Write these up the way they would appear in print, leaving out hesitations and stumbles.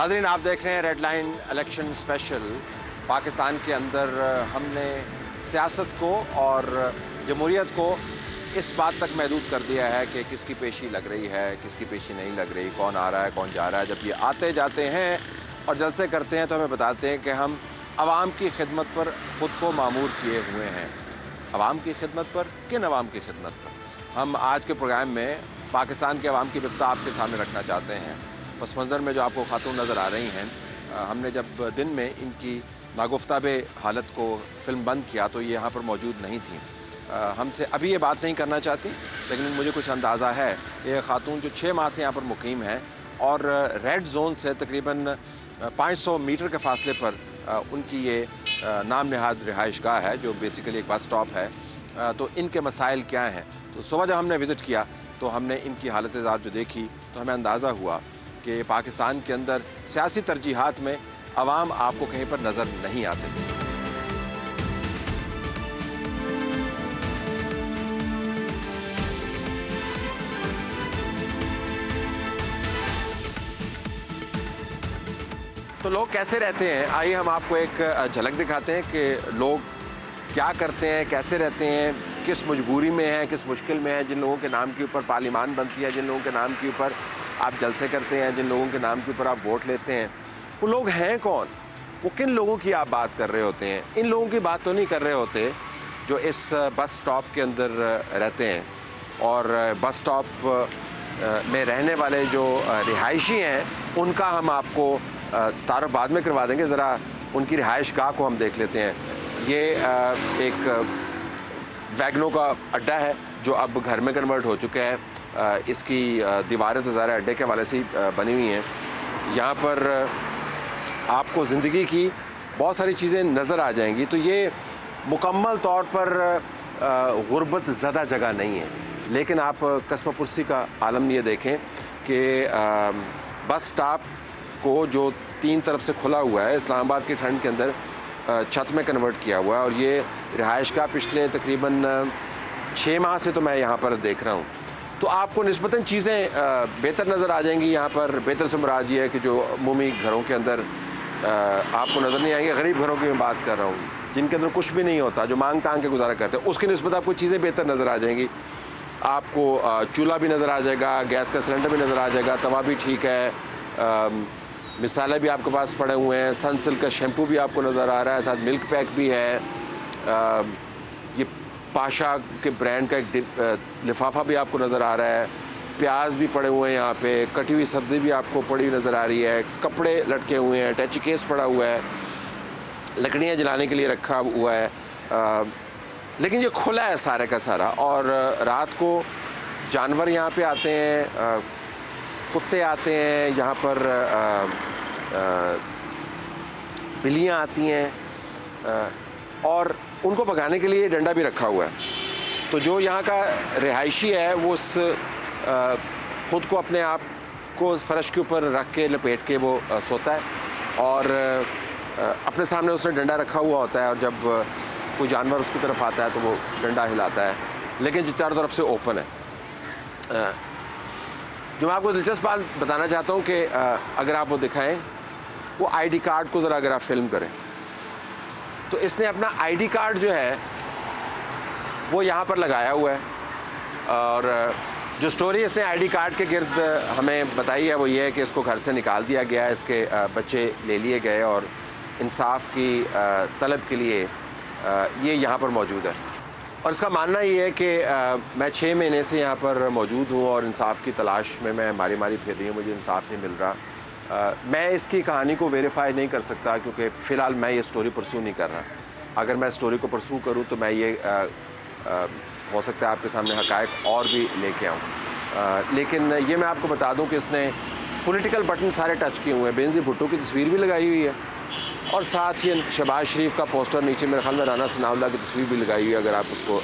नाज़रीन, आप देख रहे हैं red line election special. Pakistan के अंदर हमने सियासत को और जमहूरियत को इस बात तक महदूद कर दिया है कि किसकी पेशी लग रही है, किसकी पेशी नहीं लग रही, कौन आ रहा है, कौन जा रहा है। जब ये आते जाते हैं और जलसे करते हैं तो हमें बताते हैं कि हम आवाम की खिदमत पर ख़ुद को मामूर किए हुए हैं। आवाम की खिदमत पर, किन आवाम की खिदमत पर? हम आज के प्रोग्राम में पाकिस्तान के आवाम की बिपता आपके सामने रखना चाहते हैं। पस मंज़र में जो आपको खातून नज़र आ रही हैं, हमने जब दिन में इनकी नागुफ्ताबे हालत को फिल्म बंद किया तो ये यहाँ पर मौजूद नहीं थी। हमसे अभी ये बात नहीं करना चाहती, लेकिन मुझे कुछ अंदाज़ा है। ये खातून जो 6 माह से यहाँ पर मुकीम है और रेड जोन से तकरीबन 500 मीटर के फासले पर उनकी ये नाम नहाद रिहाइशगाह है, जो बेसिकली एक बस स्टॉप है। तो इनके मसाइल क्या हैं? तो सुबह जब हमने विज़िट किया तो हमने इनकी हालत ज़ात जो देखी तो हमें अंदाज़ा हुआ कि पाकिस्तान के अंदर सियासी तरजीहात में अवाम आपको कहीं पर नज़र नहीं आते। तो लोग कैसे रहते हैं, आइए हम आपको एक झलक दिखाते हैं कि लोग क्या करते हैं, कैसे रहते हैं, किस मजबूरी में हैं, किस मुश्किल में हैं। जिन लोगों के नाम के ऊपर पार्लियामान बनती है, जिन लोगों के नाम के ऊपर आप जलसे करते हैं, जिन लोगों के नाम के ऊपर आप वोट लेते हैं, वो लोग हैं कौन? वो किन लोगों की आप बात कर रहे होते हैं? इन लोगों की बात तो नहीं कर रहे होते जो इस बस स्टॉप के अंदर रहते हैं। और बस स्टॉप में रहने वाले जो रिहायशी हैं उनका हम आपको तारुफ बाद में करवा देंगे। ज़रा उनकी रिहाइश गाह को हम देख लेते हैं। ये एक वैगनों का अड्डा है जो अब घर में कन्वर्ट हो चुका है। इसकी दीवारें तो ज़रा अड्डे के हवाले से ही बनी हुई हैं। यहाँ पर आपको ज़िंदगी की बहुत सारी चीज़ें नज़र आ जाएंगी। तो ये मुकम्मल तौर पर गुर्बत ज़दा जगह नहीं है, लेकिन आप कस्म पुरसी का आलम ये देखें कि बस स्टॉप को जो 3 तरफ से खुला हुआ है, इस्लामाबाद की ठंड के अंदर छत में कन्वर्ट किया हुआ है। और ये रिहाइश का पिछले तकरीबन 6 माह से तो मैं यहाँ पर देख रहा हूँ। तो आपको निस्बतन चीज़ें बेहतर नज़र आ जाएंगी। यहाँ पर बेहतर से मुराद ये है कि जो अमूमी घरों के अंदर आपको नज़र नहीं आएंगे, गरीब घरों की मैं बात कर रहा हूँ, जिनके अंदर कुछ भी नहीं होता, जो मांग तांग के गुजारा करते हैं, उसकी निस्बत आपको चीज़ें बेहतर नज़र आ जाएंगी। आपको चूल्हा भी नज़र आ जाएगा, गैस का सिलेंडर भी नज़र आ जाएगा, तवा भी ठीक है, मिसाले भी आपके पास पड़े हुए हैं, सनसिल्क का शैम्पू भी आपको नज़र आ रहा है, साथ मिल्क पैक भी है। ये पाशा के ब्रांड का एक लिफाफा भी आपको नज़र आ रहा है। प्याज भी पड़े हुए हैं यहाँ पे, कटी हुई सब्ज़ी भी आपको पड़ी हुई नज़र आ रही है, कपड़े लटके हुए हैं, टैची केस पड़ा हुआ है, लकड़ियाँ जलाने के लिए रखा हुआ है। लेकिन ये खुला है सारे का सारा। और रात को जानवर यहाँ पे आते हैं, कुत्ते आते हैं, यहाँ पर बिल्लियाँ आती हैं और उनको भगाने के लिए डंडा भी रखा हुआ है। तो जो यहाँ का रिहायशी है वो उस ख़ुद को अपने आप को फ़र्श के ऊपर रख के लपेट के वो सोता है और अपने सामने उसने डंडा रखा हुआ होता है। और जब कोई जानवर उसकी तरफ आता है तो वो डंडा हिलाता है, लेकिन जो चारों तरफ से ओपन है। जो मैं आपको दिलचस्प बात बताना चाहता हूँ कि अगर आप वो दिखाएं, वो आईडी कार्ड को ज़रा अगर आप फिल्म करें तो इसने अपना आईडी कार्ड जो है वो यहाँ पर लगाया हुआ है। और जो स्टोरी इसने आईडी कार्ड के गिर्द हमें बताई है वो ये है कि इसको घर से निकाल दिया गया, इसके बच्चे ले लिए गए और इंसाफ की तलब के लिए ये यहाँ पर मौजूद है। और इसका मानना ये है कि मैं 6 महीने से यहाँ पर मौजूद हूँ और इंसाफ की तलाश में मैं मारी मारी फिर रही हूँ, मुझे इंसाफ नहीं मिल रहा। मैं इसकी कहानी को वेरीफाई नहीं कर सकता क्योंकि फ़िलहाल मैं ये स्टोरी परसू नहीं कर रहा। अगर मैं स्टोरी को परसू करूँ तो मैं ये हो सकता है आपके सामने हक़ाइक़ और भी लेके आऊँ। लेकिन ये मैं आपको बता दूँ कि इसने पॉलिटिकल बटन सारे टच किए हुए हैं। बेनज़ीर भुट्टो की तस्वीर भी लगाई हुई है और साथ ही शहबाज शरीफ का पोस्टर नीचे मेरे ख्याल में राना सनाउल्लाह की तस्वीर भी लगाई हुई है, अगर आप उसको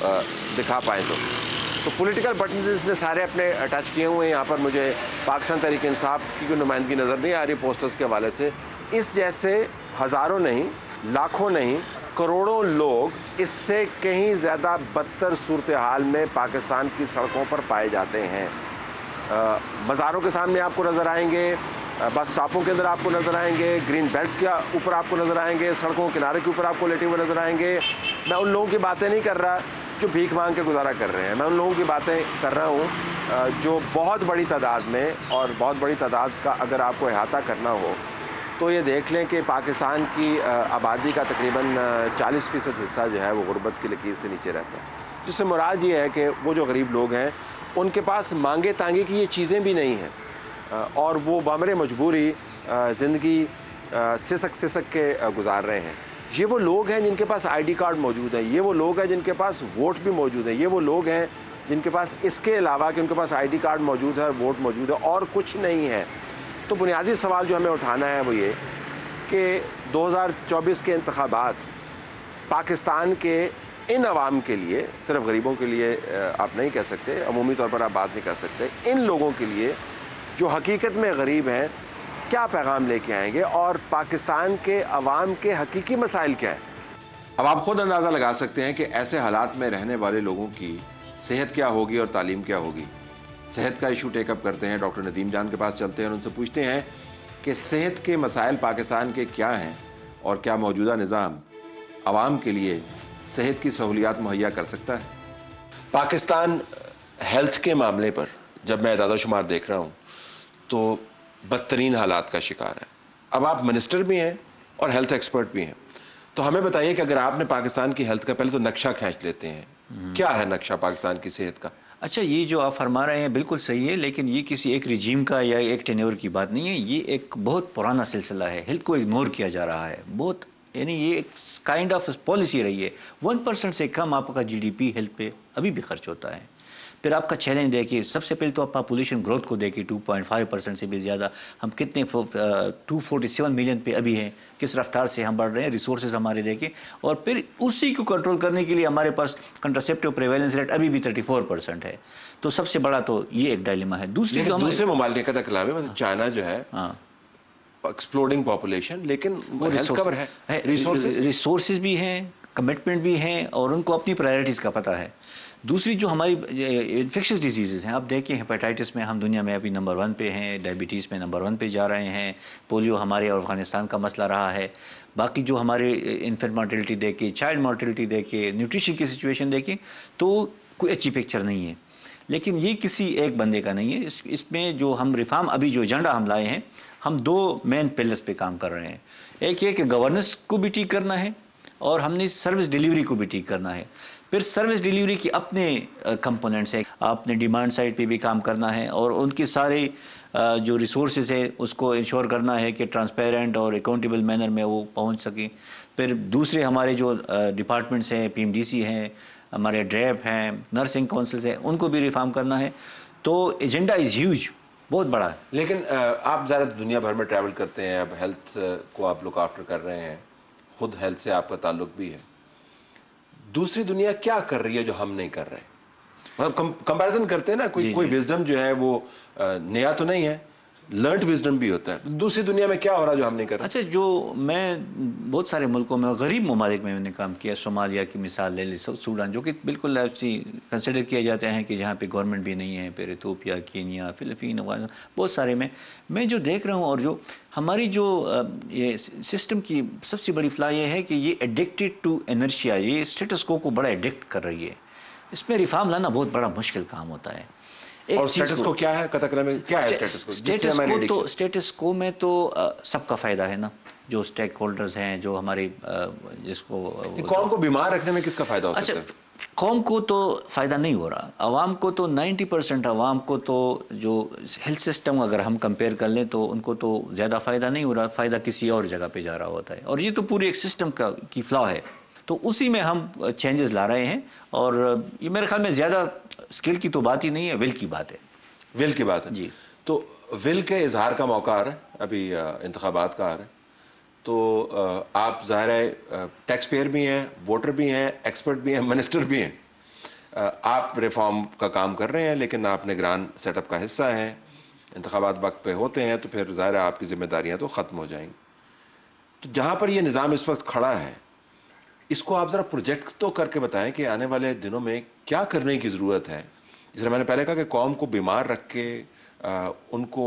दिखा पाएँ तो पॉलिटिकल बटन से इसने सारे अपने टच किए हुए हैं। यहाँ पर मुझे पाकिस्तान तहरीक इंसाफ की कोई नुमाइंदगी नज़र नहीं आ रही पोस्टर्स के हवाले से। इस जैसे हज़ारों नहीं, लाखों नहीं, करोड़ों लोग इससे कहीं ज़्यादा बदतर सूरत हाल में पाकिस्तान की सड़कों पर पाए जाते हैं। मज़ारों के सामने आपको नज़र आएंगे, बस स्टॉपों के अंदर आपको नज़र आएंगे, ग्रीन बेल्ट के ऊपर आपको नज़र आएंगे, सड़कों के किनारे के ऊपर आपको लेटे हुए नज़र आएंगे। मैं उन लोगों की बातें नहीं कर रहा जो भीख मांग के गुजारा कर रहे हैं, मैं उन लोगों की बातें कर रहा हूँ जो बहुत बड़ी तादाद में, और बहुत बड़ी तादाद का अगर आपको अहाता करना हो तो ये देख लें कि पाकिस्तान की आबादी का तकरीबन 40% हिस्सा जो है वो गुर्बत की लकीर से नीचे रहता है, जिससे मुराद ये है कि वो जो गरीब लोग हैं उनके पास मांगे तांगे की ये चीज़ें भी नहीं हैं, और वो बामरे मजबूरी ज़िंदगी सिसक के गुजार रहे हैं। ये वो लोग हैं जिनके पास आईडी कार्ड मौजूद है, ये वो लोग हैं जिनके पास वोट भी मौजूद है, ये वो लोग हैं जिनके पास इसके अलावा कि उनके पास आईडी कार्ड मौजूद है, वोट मौजूद है और कुछ नहीं है। तो बुनियादी सवाल जो हमें उठाना है वो ये कि 2024 के इंतखाबात पाकिस्तान के इन अवाम के लिए, सिर्फ गरीबों के लिए आप नहीं कह सकते, अमूमी तौर पर आप बात नहीं कर सकते, इन लोगों के लिए जो हकीकत में गरीब हैं क्या पैगाम लेके आएंगे और पाकिस्तान के अवाम के हकीकी मसाइल क्या हैं। अब आप खुद अंदाज़ा लगा सकते हैं कि ऐसे हालात में रहने वाले लोगों की सेहत क्या होगी और तालीम क्या होगी। सेहत का इशू टेकअप करते हैं, डॉक्टर नदीम जान के पास चलते हैं और उनसे पूछते हैं कि सेहत के मसाइल पाकिस्तान के क्या हैं और क्या मौजूदा निज़ाम आवाम के लिए सेहत की सहूलियात मुहैया कर सकता है। पाकिस्तान हेल्थ के मामले पर जब मैं इदादा शुमार देख रहा हूँ तो बदतरीन हालात का शिकार है। अब आप मिनिस्टर भी हैं और हेल्थ एक्सपर्ट भी हैं, तो हमें बताइए कि अगर आपने पाकिस्तान की हेल्थ का पहले तो नक्शा खींच लेते हैं, क्या है नक्शा पाकिस्तान की सेहत का? अच्छा, ये जो आप फरमा रहे हैं बिल्कुल सही है, लेकिन ये किसी एक रिजीम का या एक टेन्योर की बात नहीं है, ये एक बहुत पुराना सिलसिला है। हेल्थ को इग्नोर किया जा रहा है बहुत, यानी ये एक काइंड ऑफ पॉलिसी रही है। 1% से कम आपका GDP हेल्थ पे अभी भी खर्च होता है। फिर आपका चैलेंज देखिए, सबसे पहले तो आप पॉपुलेशन ग्रोथ को देखिए, 2.5% से भी ज़्यादा, हम कितने 247 मिलियन पे अभी हैं, किस रफ्तार से हम बढ़ रहे हैं, रिसोर्सेज हमारे देखें, और फिर उसी को कंट्रोल करने के लिए हमारे पास कंट्रासेप्टिव प्रेवेलेंस रेट अभी भी 34% है। तो सबसे बड़ा तो ये एक डायलेमा है। दूसरे ममालिक का कलाम है, मतलब चाइना जो है एक्सप्लोडिंग पॉपुलेशन, लेकिन वो हेल्थ कवर है, रिसोर्सेज भी हैं, कमिटमेंट भी हैं, और उनको अपनी प्रायोरिटीज़ का पता है। दूसरी जो हमारी इन्फेक्शस डिजीज़ हैं, आप देखिए हेपेटाइटिस में हम दुनिया में अभी नंबर 1 पे हैं, डायबिटीज़ में नंबर 1 पे जा रहे हैं, पोलियो हमारे और अफगानिस्तान का मसला रहा है। बाकी जो हमारे इन्फेंट मॉर्टेलिटी देखें, चाइल्ड मॉर्टेलिटी देखें, न्यूट्रिशन की सिचुएशन देखें, तो कोई अच्छी पिक्चर नहीं है। लेकिन ये किसी एक बंदे का नहीं है, इसमें जो हम रिफॉर्म अभी जो एजेंडा हम लाए हैं, हम 2 मेन पिलर्स पे काम कर रहे हैं। एक ये कि गवर्नेंस को भी ठीक करना है और हमने सर्विस डिलीवरी को भी ठीक करना है। फिर सर्विस डिलीवरी की अपने कंपोनेंट्स हैं, आपने डिमांड साइड पे भी काम करना है और उनके सारे जो रिसोर्सेज है उसको इंश्योर करना है कि ट्रांसपेरेंट और अकाउंटेबल मैनर में वो पहुंच सकें। फिर दूसरे हमारे जो डिपार्टमेंट्स हैं, PMDC हैं, हमारे ड्रैप हैं, नर्सिंग काउंसिल्स हैं, उनको भी रिफॉर्म करना है। तो एजेंडा इज़ ह्यूज, बहुत बड़ा है। लेकिन आप ज़्यादा दुनिया भर में ट्रैवल करते हैं, अब हेल्थ को आप लुक आफ्टर कर रहे हैं, खुद हेल्थ से आपका ताल्लुक भी है। दूसरी दुनिया क्या कर रही है जो हम नहीं कर रहे? मतलब कंपैरिजन करते हैं ना, कोई विजडम जो है वो नया तो नहीं है, लर्नड विजडम भी होता है। दूसरी दुनिया में क्या हो रहा है जो हम नहीं कर रहे? अच्छा, जो मैं बहुत सारे मुल्कों में, गरीब ममालिक में मैंने काम किया, सोमालिया की मिसाल ले ली, सूडान, जो कि बिल्कुल ऐसी कंसिडर किए जाते हैं कि जहाँ पे गवर्नमेंट भी नहीं है, फिर इथियोपिया, कीनिया, फिलिपीन, अफगानिस्तान, बहुत सारे में मैं जो देख रहा हूँ, और जो हमारी जो ये सिस्टम की सबसे बड़ी फ्ला ये है कि ये एडिक्टेड टू इनर्शिया, ये स्टेटस को बड़ा एडिक्ट कर रही है। इसमें रिफॉर्म लाना बहुत बड़ा मुश्किल काम होता है। और स्टेटस को क्या है, कथकला में क्या है स्टेटस को? स्टेटस को में तो सबका फायदा है ना, जो स्टेक होल्डर्स हैं, जो हमारे जिसको कौम को बीमार रखने में किसका फायदा हो सकता है? कौम को तो फायदा नहीं हो रहा, आवाम को तो 90% आवाम को तो, जो हेल्थ सिस्टम अगर हम कंपेयर कर लें तो उनको तो ज़्यादा फ़ायदा नहीं हो रहा, फ़ायदा किसी और जगह पे जा रहा होता है। और ये तो पूरे एक सिस्टम की फ्लॉ है, तो उसी में हम चेंजेस ला रहे हैं। और ये मेरे ख्याल में ज़्यादा स्किल की तो बात ही नहीं है, विल की बात है। विल की बात है जी। तो विल के इजहार का मौका आ रहा है, अभी इंतखाबात का आ रहा है, तो आप ज़ाहिर है टैक्स पेयर भी हैं, वोटर भी हैं, एक्सपर्ट भी हैं, मिनिस्टर भी हैं। आप रिफॉर्म का काम कर रहे हैं, लेकिन आप निगरान सेटअप का हिस्सा हैं। इंतखाबात वक्त पे होते हैं तो फिर ज़ाहिर है आपकी जिम्मेदारियाँ तो ख़त्म हो जाएंगी। तो जहाँ पर ये निज़ाम इस वक्त खड़ा है, इसको आप ज़रा प्रोजेक्ट तो करके बताएं कि आने वाले दिनों में क्या करने की ज़रूरत है। जैसे मैंने पहले कहा कि कौम को बीमार रख के उनको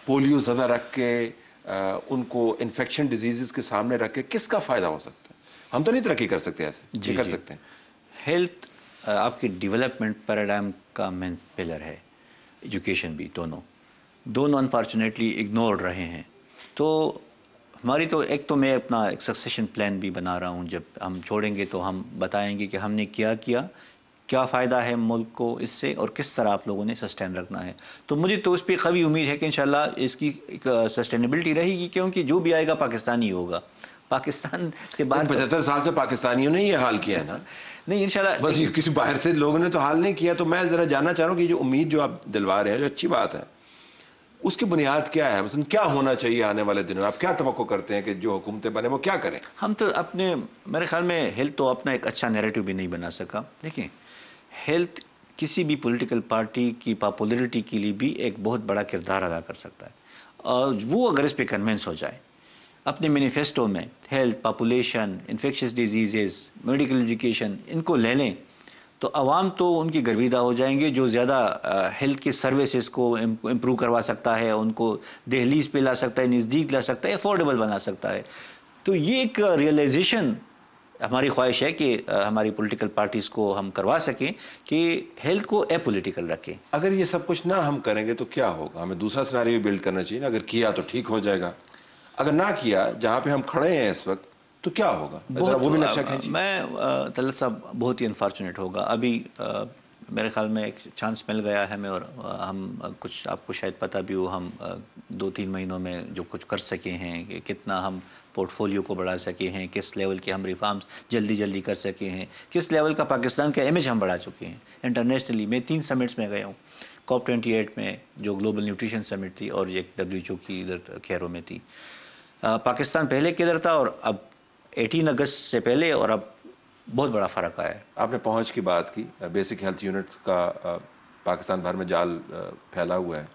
پولیو زدہ رکھ کے ان کو انفیکشن ڈیزیزز کے سامنے رکھ کے کس کا فائدہ ہو سکتا ہے؟ ہم تو نہیں ترقی کر سکتے ایسے جی کر سکتے ہیں. ہیلتھ آپ کی ڈیولپمنٹ پیراڈائم کا مین پلر ہے، ایجوکیشن بھی، دونوں انفارچونیٹلی اگنور رہے ہیں. تو ہماری تو ایک تو میں اپنا ایک سکسیشن پلان بھی بنا رہا ہوں، جب ہم چھوڑیں گے تو ہم بتائیں گے کہ ہم نے کیا فائدہ ہے ملک کو اس سے، اور کس طرح آپ لوگوں نے سسٹین رکھنا ہے. تو مجھے تو اس پہ قوی امید ہے کہ انشاءاللہ اس کی ایک سسٹینیبلٹی رہے گی، کیونکہ جو بھی آئے گا پاکستانی ہوگا. پاکستان سے باہر 75 سال سے پاکستانیوں نے یہ حال کیا ہے نا. نہیں انشاءاللہ بس یہ کسی باہر سے لوگوں نے تو حال نہیں کیا. تو میں ذرا جاننا چاہ رہا ہوں کہ جو امید جو آپ دلوا رہے ہیں، جو اچھی بات ہے، اس کی بنیاد کیا ہے؟ مثلا کیا ہونا چاہیے آنے والے دنوں؟ آپ کیا توقع کرتے ہیں کہ جو حکومتیں بنے وہ کیا کریں؟ ہم تو اپنے میرے خیال میں ہیلتھ تو اپنا ایک اچھا نیریٹو بھی نہیں بنا سکا. دیکھیں ہیلتھ کسی بھی پولیٹیکل پارٹی کی پاپولرٹی کے لیے بھی ایک بہت بڑا کردار ادا کر سکتا ہے، اور وہ اگر اس پہ کنونس ہو جائے اپنے مینیفیسٹو میں health, population, infectious diseases, medical education ان کو لے لیں تو عوام تو ان کی گرویدہ ہو جائیں گے. جو زیادہ ہیلتھ کی سروسز کو امپروو کروا سکتا ہے، ان کو دہلیز پہ لا سکتا ہے، نزدیک لا سکتا ہے، افورڈیبل بنا سکتا ہے. تو یہ ایک ریئلائزیشن ہماری خواہش ہے کہ ہماری پولیٹیکل پارٹیز کو ہم کروا سکیں کہ ہیلتھ کو اے پولیٹیکل رکھیں. اگر یہ سب کچھ نہ ہم کریں گے تو کیا ہوگا؟ ہمیں دوسرا سیناریو بلڈ کرنا چاہیے نا. اگر کیا تو ٹھیک ہو جائے گا، اگر نہ کیا جہاں پہ ہم کھڑے ہیں اس وقت تو کیا ہوگا؟ وہ بھی نقشہ کھینچیے. میں طلعت صاحب بہت ہی انفارچونیٹ ہوگا. ابھی میرے خیال میں ایک چانس مل گیا ہے ہمیں، اور ہم کچھ آپ کو شاید پتہ بھی ہو، ہم 2-3 مہینوں میں جو کچھ کر سکے ہیں، کہ کتنا ہم پورٹ فولیو کو بڑھا سکے ہیں، کس لیول کے ہم ریفارمز جلدی کر سکے ہیں، کس لیول کا پاکستان کا امیج ہم بڑھا چکے ہیں انٹرنیشنلی. میں 3 سمٹس میں گیا ہوں، COP 28 میں جو گلوبل نیوٹریشن سمٹ تھی، اور ایک WHO کی ادھر کیرو میں تھی. پاکستان پہلے کدھر تھا اور اب 18 اگست سے پہلے اور اب بہت بڑا فرق آیا ہے. آپ نے پہنچ کی بات کی، بیسک ہیلتھ یونٹس کا پاکستان بھر میں جال پھیلا ہوا ہے.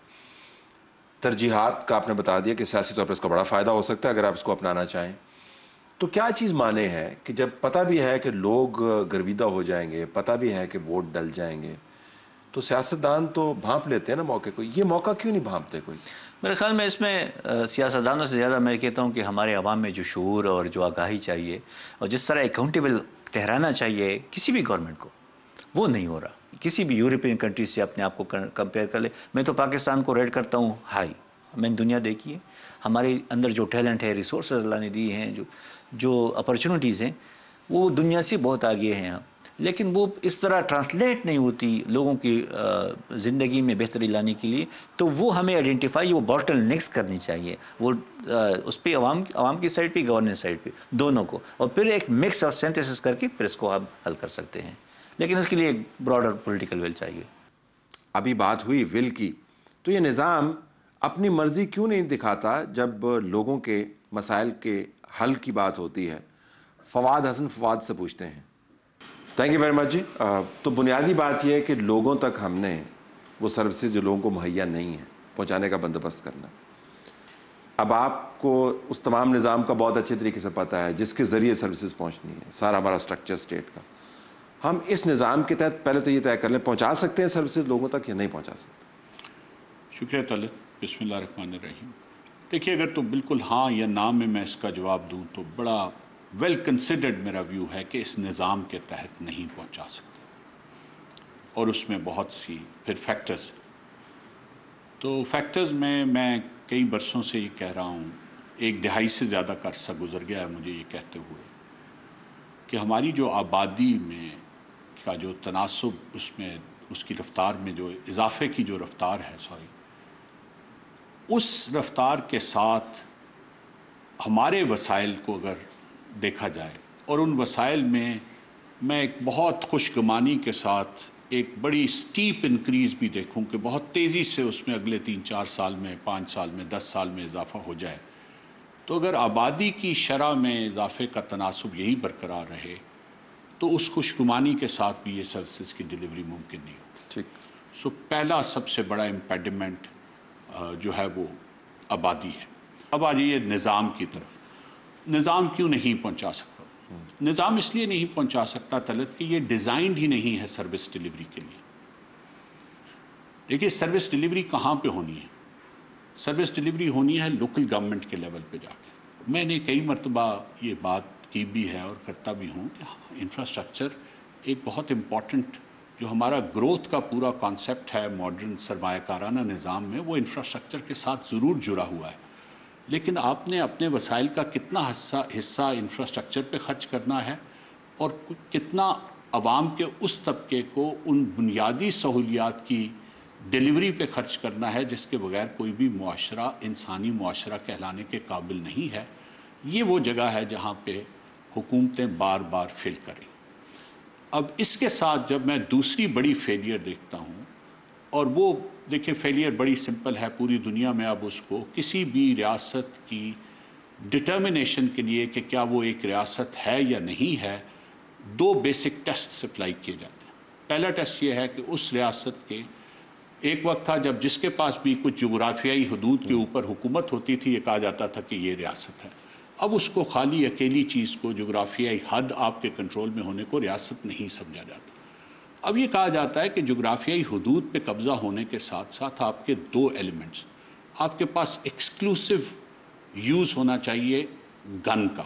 ترجیحات کا آپ نے بتا دیا کہ سیاسی طور پر اس کا بڑا فائدہ ہو سکتا ہے اگر آپ اس کو اپنانا چاہیں. تو کیا چیز مانے ہے کہ جب پتہ بھی ہے کہ لوگ گرویدہ ہو جائیں گے، پتہ بھی ہے کہ ووٹ ڈل جائیں گے، تو سیاستدان تو بھانپ لیتے ہیں نا موقع کو. یہ موقع کیوں نہیں بھانپتے کوئی؟ میرے خیال میں اس میں سیاستدانوں سے زیادہ میں کہتا ہوں کہ ہمارے عوام میں جو شعور اور جو آگاہی چاہیے، اور جس طرح اکاؤنٹیبل ٹھہرانا چاہیے کسی بھی گورنمنٹ کو، وہ نہیں ہو رہا. کسی بھی یورپین کنٹریز سے اپنے آپ کو کمپیئر کر لے. میں تو پاکستان کو ریٹ کرتا ہوں ہائی. میں نے دنیا دیکھی ہے، ہمارے اندر جو ٹیلنٹ ہے، ریسورسز اللہ نے دی ہیں، جو اپرچونٹیز ہیں، وہ دنیا سے بہت آگے ہیں. لیکن وہ اس طرح ٹرانسلیٹ نہیں ہوتی لوگوں کی زندگی میں بہتری لانے کے لیے. تو وہ ہمیں آئیڈینٹیفائی، وہ بوٹل نیکس کرنی چاہیے، وہ اس پہ عوام کی سائڈ پہ، گورننس سائڈ پہ، دونوں کو، اور پھر ایک مکس اور سینتھسس کر کے پھر اس کو آپ حل کر سکتے ہیں. لیکن اس کے لیے ایک براڈر پولیٹیکل ول چاہیے. ابھی بات ہوئی ول کی، تو یہ نظام اپنی مرضی کیوں نہیں دکھاتا جب لوگوں کے مسائل کے حل کی بات ہوتی ہے؟ فواد حسن فواد سے پوچھتے ہیں. تھینک یو ویری مچ جی. تو بنیادی بات یہ ہے کہ لوگوں تک ہم نے وہ سروسز جو لوگوں کو مہیا نہیں ہیں پہنچانے کا بندوبست کرنا. اب آپ کو اس تمام نظام کا بہت اچھے طریقے سے پتہ ہے جس کے ذریعے سروسز پہنچنی ہے، سارا ہمارا اسٹرکچر اسٹیٹ کا. ہم اس نظام کے تحت پہلے تو یہ طے کر لیں پہنچا سکتے ہیں سروسز لوگوں تک یا نہیں پہنچا سکتے؟ شکریہ طلعت. بسم اللہ الرحمن الرحیم. دیکھیے اگر تو بالکل ہاں یا نہ میں اس کا جواب دوں تو بڑا ویل کنسیڈرڈ میرا ویو ہے کہ اس نظام کے تحت نہیں پہنچا سکتے، اور اس میں بہت سی پھر فیکٹرز. تو فیکٹرز میں کئی برسوں سے یہ کہہ رہا ہوں، 1 دہائی سے زیادہ کا عرصہ گزر گیا ہے مجھے یہ کہتے ہوئے، کہ ہماری جو آبادی میں کا جو تناسب، اس کی رفتار میں جو اضافے کی جو رفتار ہے اس رفتار کے ساتھ ہمارے وسائل کو اگر دیکھا جائے، اور ان وسائل میں ایک بہت خوشگمانی کے ساتھ ایک بڑی سٹیپ انکریز بھی دیکھوں کہ بہت تیزی سے اس میں اگلے 3-4 سال میں، 5 سال میں، 10 سال میں اضافہ ہو جائے، تو اگر آبادی کی شرح میں اضافے کا تناسب یہی برقرار رہے تو اس خوشگمانی کے ساتھ بھی یہ سروسز کی ڈیلیوری ممکن نہیں ہوگی. ٹھیک. پہلا سب سے بڑا امپیڈمنٹ جو ہے وہ آبادی ہے. اب آ جائیے نظام کی طرف. نظام کیوں نہیں پہنچا سکتا؟ نظام اس لیے نہیں پہنچا سکتا طلعت کہ یہ ڈیزائنڈ ہی نہیں ہے سروس ڈیلیوری کے لیے. دیکھیے سروس ڈیلیوری کہاں پہ ہونی ہے؟ سروس ڈلیوری ہونی ہے لوکل گورنمنٹ کے لیول پہ جا کے. میں نے کئی مرتبہ یہ بات کی بھی ہے اور کرتا بھی ہوں کہ انفراسٹرکچر ایک بہت امپورٹنٹ جو ہمارا گروتھ کا پورا کانسیپٹ ہے ماڈرن سرمایہ کارانہ نظام میں، وہ انفراسٹرکچر کے ساتھ ضرور جڑا ہوا ہے. لیکن آپ نے اپنے وسائل کا کتنا حصہ انفراسٹرکچر پہ خرچ کرنا ہے اور کتنا عوام کے اس طبقے کو ان بنیادی سہولیات کی ڈیلیوری پہ خرچ کرنا ہے جس کے بغیر کوئی بھی معاشرہ انسانی معاشرہ کہلانے کے قابل نہیں ہے. یہ وہ جگہ ہے جہاں پہ حکومتیں بار بار فیل کریں. اب اس کے ساتھ جب میں دوسری بڑی فیلئر دیکھتا ہوں، اور وہ دیکھیں فیلئر بڑی سمپل ہے پوری دنیا میں، اب اس کو کسی بھی ریاست کی ڈٹرمنیشن کے لیے کہ کیا وہ ایک ریاست ہے یا نہیں ہے، دو بیسک ٹیسٹ اپلائی کیے جاتے ہیں. پہلا ٹیسٹ یہ ہے کہ اس ریاست کے ایک وقت تھا جب جس کے پاس بھی کچھ جغرافیائی حدود کے اوپر حکومت ہوتی تھی، یہ کہا جاتا تھا کہ یہ ریاست ہے. اب اس کو خالی اکیلی چیز کو جغرافیائی حد آپ کے کنٹرول میں ہونے کو ریاست نہیں سمجھا جاتا. اب یہ کہا جاتا ہے کہ جغرافیائی حدود پہ قبضہ ہونے کے ساتھ ساتھ آپ کے دو ایلیمنٹس، آپ کے پاس ایکسکلوسیو یوز ہونا چاہیے گن کا،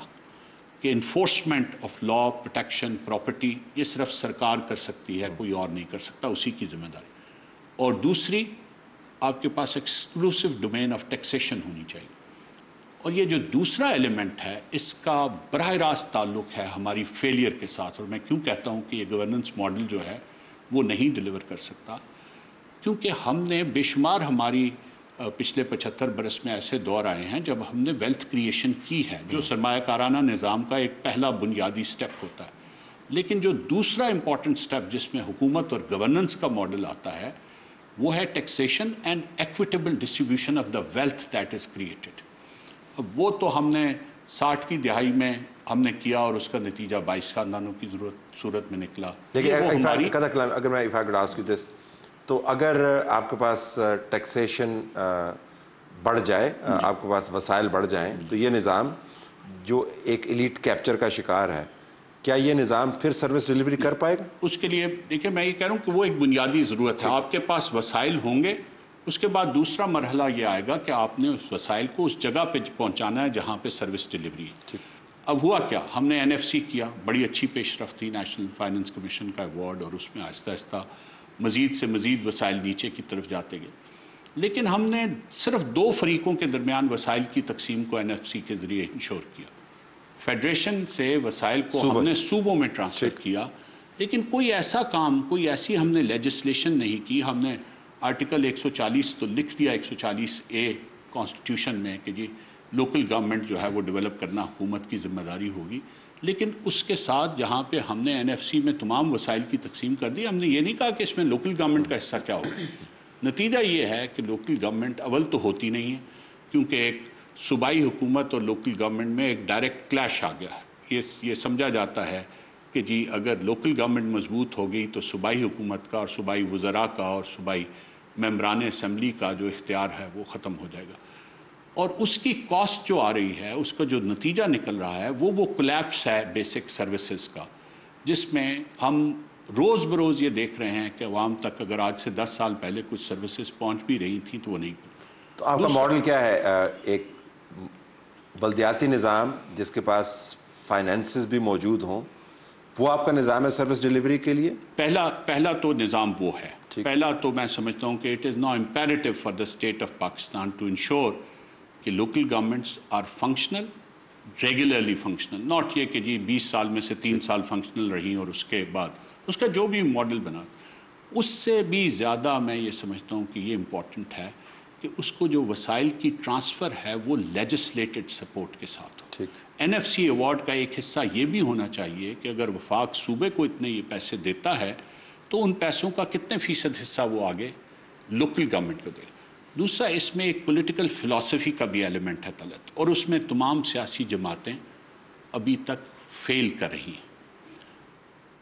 کہ enforcement of law, protection, property یہ صرف سرکار کر سکتی ہے، کوئی اور نہیں کر سکتا، اسی کی ذمہ داری. اور دوسری آپ کے پاس ایکسکلوسیو ڈومین آف ٹیکسیشن ہونی چاہیے. اور یہ جو دوسرا ایلیمنٹ ہے اس کا براہ راست تعلق ہے ہماری فیلئر کے ساتھ. اور میں کیوں کہتا ہوں کہ یہ گورننس ماڈل جو ہے وہ نہیں ڈیلیور کر سکتا، کیونکہ ہم نے بے شمار ہماری پچھلے 75 برس میں ایسے دور آئے ہیں جب ہم نے ویلتھ کریشن کی ہے، جو سرمایہ کارانہ نظام کا ایک پہلا بنیادی سٹیپ ہوتا ہے. لیکن جو دوسرا امپورٹنٹ سٹیپ جس میں حکومت اور گورننس کا ماڈل آتا ہے وہ ہے taxation and equitable distribution of the wealth that is created. اب وہ تو ہم نے 60 کی دہائی میں ہم نے کیا اور اس کا نتیجہ 22 خاندانوں کی صورت میں نکلا. دیکھیں اگر میں تو اگر آپ کے پاس ٹیکسیشن بڑھ جائے، آپ کے پاس وسائل بڑھ جائیں، تو یہ نظام جو ایک ایلیٹ کیپچر کا شکار ہے، کیا یہ نظام پھر سروس ڈیلیوری کر پائے گا؟ اس کے لیے دیکھیں میں یہ کہہ رہا ہوں کہ وہ ایک بنیادی ضرورت ہے. آپ کے پاس وسائل ہوں گے، اس کے بعد دوسرا مرحلہ یہ آئے گا کہ آپ نے اس وسائل کو اس جگہ پہ پہنچانا ہے جہاں پہ سروس ڈیلیوری ہے. اب ہوا کیا، ہم نے NFC کیا، بڑی اچھی پیش رفت تھی، نیشنل فائننس کمیشن کا ایوارڈ، اور اس میں آہستہ آہستہ مزید سے مزید وسائل نیچے کی طرف جاتے گئے. لیکن ہم نے صرف 2 فریقوں کے درمیان وسائل کی تقسیم کو NFC کے ذریعے انشور کیا. فیڈریشن سے وسائل کو ہم نے صوبوں میں ٹرانسفر کیا، لیکن کوئی ایسا کام، کوئی ایسی ہم نے لیجسلیشن نہیں کی. ہم نے آرٹیکل 140 تو لکھ دیا 140A کانسٹیٹیوشن میں کہ جی لوکل گورنمنٹ جو ہے وہ ڈیولپ کرنا حکومت کی ذمہ داری ہوگی. لیکن اس کے ساتھ جہاں پہ ہم نے NFC میں تمام وسائل کی تقسیم کر دی، ہم نے یہ نہیں کہا کہ اس میں لوکل گورنمنٹ کا حصہ کیا ہوگا. نتیجہ یہ ہے کہ لوکل گورنمنٹ اول تو ہوتی نہیں ہے، کیونکہ ایک صوبائی حکومت اور لوکل گورنمنٹ میں ایک ڈائریکٹ کلیش آ گیا ہے. یہ سمجھا جاتا ہے کہ جی اگر لوکل گورنمنٹ مضبوط ہو گئی تو صوبائی حکومت کا اور صوبائی وزراء کا اور صوبائی ممبران اسمبلی کا جو اختیار ہے وہ ختم ہو جائے گا. اور اس کی کاسٹ جو آ رہی ہے، اس کا جو نتیجہ نکل رہا ہے وہ کولیپس ہے بیسک سروسز کا، جس میں ہم روز بروز یہ دیکھ رہے ہیں کہ عوام تک اگر آج سے 10 سال پہلے کچھ سروسز پہنچ بھی رہی تھیں تو وہ نہیں. تو آپ کا ماڈل کیا ہے؟ ایک بلدیاتی نظام جس کے پاس فائنینسز بھی موجود ہوں، وہ آپ کا نظام ہے سروس ڈیلیوری کے لیے؟ پہلا تو نظام وہ ہے. پہلا تو میں سمجھتا ہوں کہ it is now imperative for the state of Pakistan to ensure کہ local governments are functional, regularly functional, not یہ کہ جی 20 سال میں سے 3 سال فنکشنل رہی اور اس کے بعد اس کا جو بھی ماڈل بنا. اس سے بھی زیادہ میں یہ سمجھتا ہوں کہ یہ امپورٹنٹ ہے کہ اس کو جو وسائل کی ٹرانسفر ہے وہ لیجسلیٹڈ سپورٹ کے ساتھ ہو. NFC ایوارڈ کا ایک حصہ یہ بھی ہونا چاہیے کہ اگر وفاق صوبے کو اتنے یہ پیسے دیتا ہے تو ان پیسوں کا کتنے فیصد حصہ وہ آگے لوکل گورنمنٹ کو دے گا. دوسرا اس میں ایک پولیٹیکل فلسفی کا بھی ایلیمنٹ ہے تلت، اور اس میں تمام سیاسی جماعتیں ابھی تک فیل کر رہی ہیں.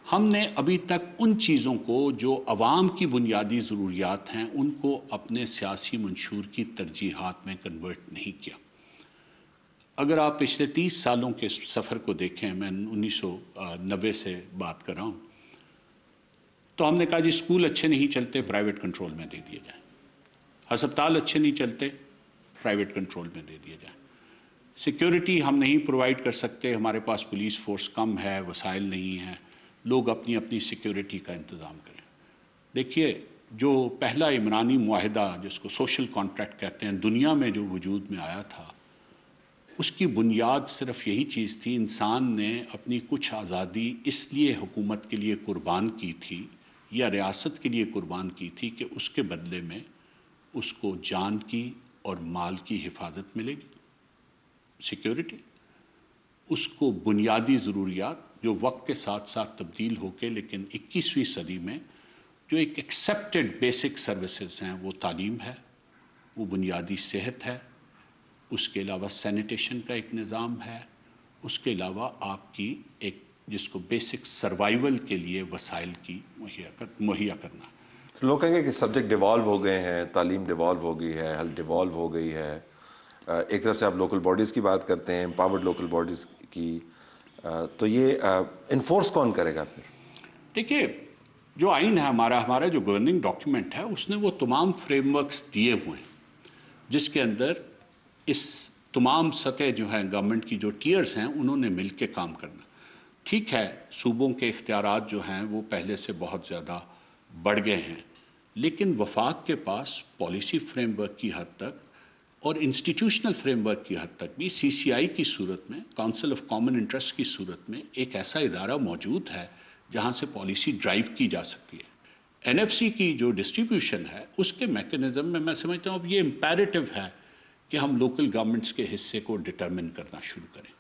ہم نے ابھی تک ان چیزوں کو جو عوام کی بنیادی ضروریات ہیں ان کو اپنے سیاسی منشور کی ترجیحات میں کنورٹ نہیں کیا. اگر آپ پچھلے 30 سالوں کے سفر کو دیکھیں، میں 1990 سے بات کر رہا ہوں، تو ہم نے کہا جی اسکول اچھے نہیں چلتے، پرائیویٹ کنٹرول میں دے دیے جائیں. ہسپتال اچھے نہیں چلتے، پرائیویٹ کنٹرول میں دے دیا جائے. سیکیورٹی ہم نہیں پرووائڈ کر سکتے, ہمارے پاس پولیس فورس کم ہے, وسائل نہیں ہیں, لوگ اپنی اپنی سیکیورٹی کا انتظام کریں. دیکھیے جو پہلا عمرانی معاہدہ جس کو سوشل کانٹریکٹ کہتے ہیں دنیا میں جو وجود میں آیا تھا, اس کی بنیاد صرف یہی چیز تھی, انسان نے اپنی کچھ آزادی اس لیے حکومت کے لیے قربان کی تھی یا ریاست کے لیے قربان کی تھی کہ اس کے بدلے میں اس کو جان کی اور مال کی حفاظت ملے گی, سیکیورٹی. اس کو بنیادی ضروریات جو وقت کے ساتھ ساتھ تبدیل ہو کے لیکن 21ویں صدی میں جو ایک ایکسیپٹڈ بیسک سروسز ہیں, وہ تعلیم ہے, وہ بنیادی صحت ہے, اس کے علاوہ سینیٹیشن کا ایک نظام ہے, اس کے علاوہ آپ کی ایک جس کو بیسک سروائیول کے لیے وسائل کی مہیا کرنا. لوگ کہیں گے کہ سبجیکٹ ڈیوالو ہو گئے ہیں, تعلیم ڈیوالو ہو گئی ہے, ہیلتھ ڈیوالو ہو گئی ہے. ایک طرف سے آپ لوکل باڈیز کی بات کرتے ہیں, امپاورڈ لوکل باڈیز کی, تو یہ انفورس کون کرے گا پھر؟ دیکھیے جو آئین ہے ہمارا جو گورننگ ڈاکیومنٹ ہے, اس نے وہ تمام فریم ورکس دیے ہوئے ہیں جس کے اندر اس تمام سطح جو ہیں گورنمنٹ کی جو ٹیئرز ہیں انہوں نے مل کے کام کرنا. ٹھیک ہے صوبوں کے اختیارات جو ہیں وہ پہلے سے بہت زیادہ بڑھ گئے ہیں, لیکن وفاق کے پاس پالیسی فریم ورک کی حد تک اور انسٹیٹیوشنل فریم ورک کی حد تک بھی CCI کی صورت میں, کونسل آف کامن انٹرسٹ کی صورت میں ایک ایسا ادارہ موجود ہے جہاں سے پالیسی ڈرائیو کی جا سکتی ہے. NFC کی جو ڈسٹریبیوشن ہے اس کے میکنزم میں میں سمجھتا ہوں اب یہ امپیریٹو ہے کہ ہم لوکل گورنمنٹس کے حصے کو ڈٹرمن کرنا شروع کریں,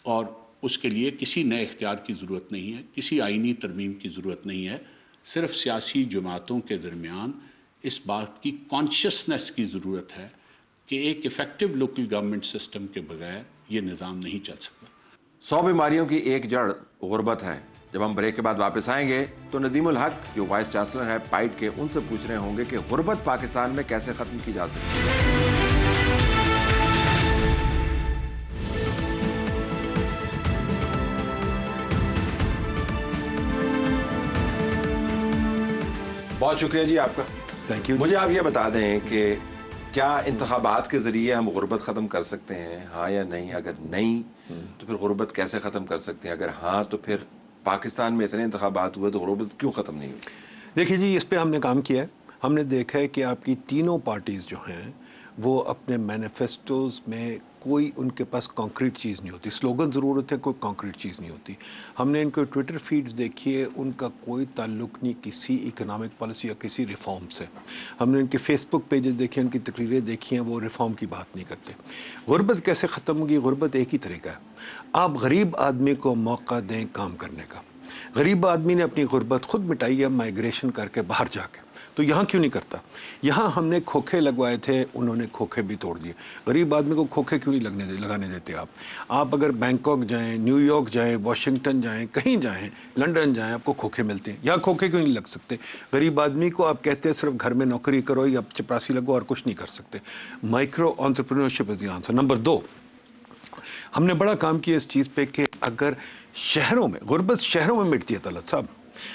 اور اس کے لیے کسی نئے اختیار کی ضرورت نہیں ہے, کسی آئینی ترمیم کی ضرورت نہیں ہے, صرف سیاسی جماعتوں کے درمیان اس بات کی کانشیسنس کی ضرورت ہے کہ ایک ایفیکٹو لوکل گورنمنٹ سسٹم کے بغیر یہ نظام نہیں چل سکتا. 100 بیماریوں کی ایک جڑ غربت ہے. جب ہم بریک کے بعد واپس آئیں گے تو ندیم الحق جو وائس چانسلر ہے پائٹ کے, ان سے پوچھ رہے ہوں گے کہ غربت پاکستان میں کیسے ختم کی جا سکتی ہے. بہت شکریہ جی آپ کا. Thank you. مجھے آپ یہ بتا دیں کہ کیا انتخابات کے ذریعے ہم غربت ختم کر سکتے ہیں, ہاں یا نہیں؟ اگر نہیں تو پھر غربت کیسے ختم کر سکتے ہیں؟ اگر ہاں تو پھر پاکستان میں اتنے انتخابات ہوئے تو غربت کیوں ختم نہیں ہوئی؟ دیکھیے جی, اس پہ ہم نے کام کیا ہے. ہم نے دیکھا ہے کہ آپ کی تینوں پارٹیز جو ہیں وہ اپنے مینیفیسٹوز میں کوئی ان کے پاس کانکریٹ چیز نہیں ہوتی. سلوگن ضرور ہوتے ہیں, کوئی کانکریٹ چیز نہیں ہوتی. ہم نے ان کے ٹویٹر فیڈز دیکھیے, ان کا کوئی تعلق نہیں کسی اکنامک پالیسی یا کسی ریفارم سے. ہم نے ان کے فیس بک پیجز دیکھے, ان کی تقریریں دیکھی ہیں, وہ ریفارم کی بات نہیں کرتے. غربت کیسے ختم ہوگی؟ غربت ایک ہی طریقہ ہے, آپ غریب آدمی کو موقع دیں کام کرنے کا. غریب آدمی نے اپنی غربت خود مٹائی ہے مائیگریشن کر کے باہر جا کے, تو یہاں کیوں نہیں کرتا؟ یہاں ہم نے کھوکھے لگوائے تھے, انہوں نے کھوکھے بھی توڑ دیے. غریب آدمی کو کھوکھے کیوں نہیں لگانے دیتے آپ؟ آپ اگر بینکاک جائیں, نیو یارک جائیں, واشنگٹن جائیں, کہیں جائیں, لنڈن جائیں, آپ کو کھوکھے ملتے ہیں. یہاں کھوکھے کیوں نہیں لگ سکتے؟ غریب آدمی کو آپ کہتے ہیں صرف گھر میں نوکری کرو یا چپراسی لگو اور کچھ نہیں کر سکتے. Micro entrepreneurship is the answer. Number 2, ہم نے بڑا کام کیا اس چیز پہ کہ اگر شہروں میں, غربت شہروں میں مٹتی ہے طلعت صاحب.